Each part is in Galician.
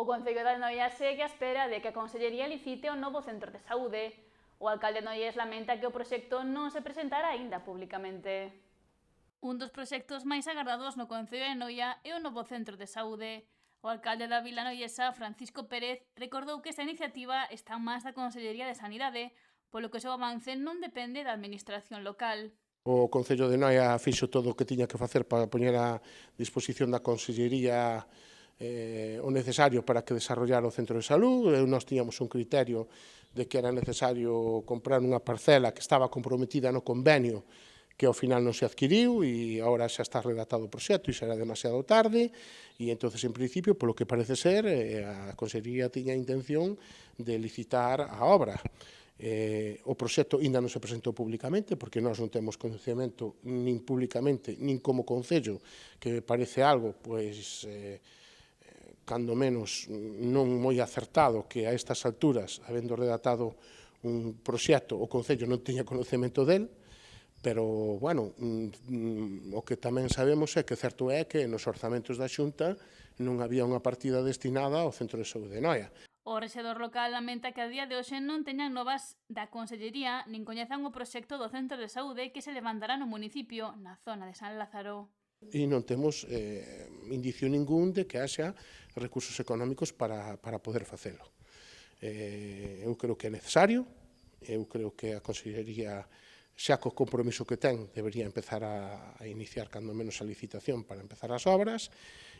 O Concello da Noia segue á espera de que a Consellería licite o novo centro de saúde. O alcalde Noies lamenta que o proxecto non se presentará aínda públicamente. Un dos proxectos máis agardados no Concello de Noia é o novo centro de saúde. O alcalde da vila noiesa, Francisco Pérez, recordou que esta iniciativa está en mans da Consellería de Sanidade, polo que o seu avance non depende da administración local. O Concello de Noia fixo todo o que tiña que facer para poñer a disposición da Consellería o necesario para que desarrollara o centro de salud. Nós tiñamos un criterio de que era necesario comprar unha parcela que estaba comprometida no convenio que ao final non se adquiriu e agora xa está redactado o proxecto e xa era demasiado tarde e entonces en principio, polo que parece ser, a Consellería tiña a intención de licitar a obra. O proxecto ainda non se presentou públicamente porque nós non temos coñecemento nin públicamente nin como Concello, que me parece algo pois cando menos non moi acertado que a estas alturas, habendo redactado un proxecto, o Concello non tiña conocemento del, pero, bueno, o que tamén sabemos é que certo é que nos orzamentos da Xunta non había unha partida destinada ao Centro de Saúde de Noia. O rexedor local lamenta que a día de hoxe non teñan novas da Consellería nin coñezan o proxecto do centro de saúde que se levantará no municipio, na zona de San Lázaro. E non temos indicio ningún de que haxa recursos económicos para poder facelo. Eu creo que é necesario, eu creo que a Consellería, xa co compromiso que ten, debería empezar a iniciar cando menos a licitación para empezar as obras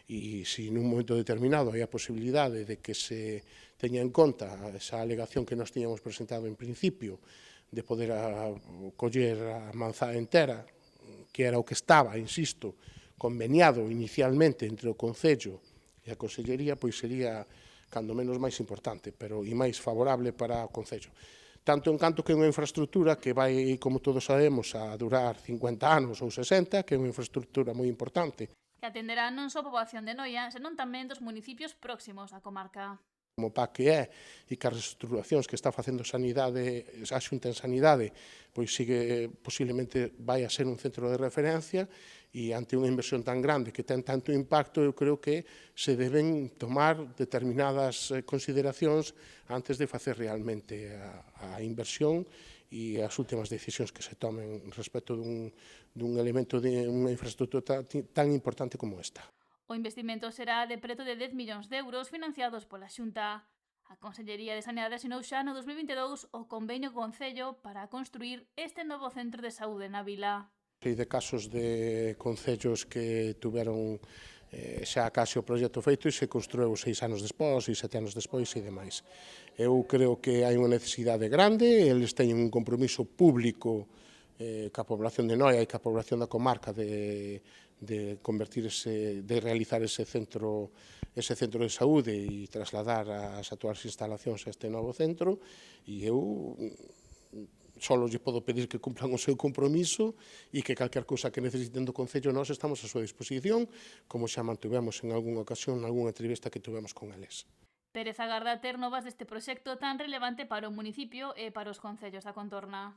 e se nun momento determinado hai a posibilidade de que se teña en conta esa alegación que nos tiñamos presentado en principio de poder coller a manzá entera, que era o que estaba, insisto, conveniado inicialmente entre o Concello e a Consellería, pois sería cando menos máis importante, pero e máis favorable para o Concello. Tanto en canto que é unha infraestructura que vai, como todos sabemos, a durar 50 anos ou 60, que é unha infraestructura moi importante. Que atenderá non só a poboación de Noia, senón tamén dos municipios próximos da comarca. Como PAC que é, e que as reestructuracións que está facendo Sanidade, a Xunta en Sanidade, pois sigue, posiblemente vai a ser un centro de referencia, e ante unha inversión tan grande que ten tanto impacto, eu creo que se deben tomar determinadas consideracións antes de facer realmente a inversión e as últimas decisións que se tomen respecto dun elemento de unha infraestructura tan importante como esta. O investimento será de preto de 10 millóns de euros financiados pola Xunta. A Consellería de Sanidade asinou xa no 2022 o convenio co Concello para construir este novo centro de saúde na vila. Sei de casos de concellos que tuveron xa case o proxecto feito e se construiu 6 anos despois e 7 anos despois e demais. Eu creo que hai unha necesidade grande, eles teñen un compromiso público ca población de Noia e ca población da comarca de realizar ese centro de saúde e trasladar as actuales instalacións a este novo centro e eu só lle podo pedir que cumplan o seu compromiso e que calquer cousa que necesiten do Concello nós estamos a súa disposición, como xa mantuvemos en algunha ocasión, en algunha entrevista que tivemos con eles. Pérez agarda ter novas deste proxecto tan relevante para o municipio e para os concellos da contorna.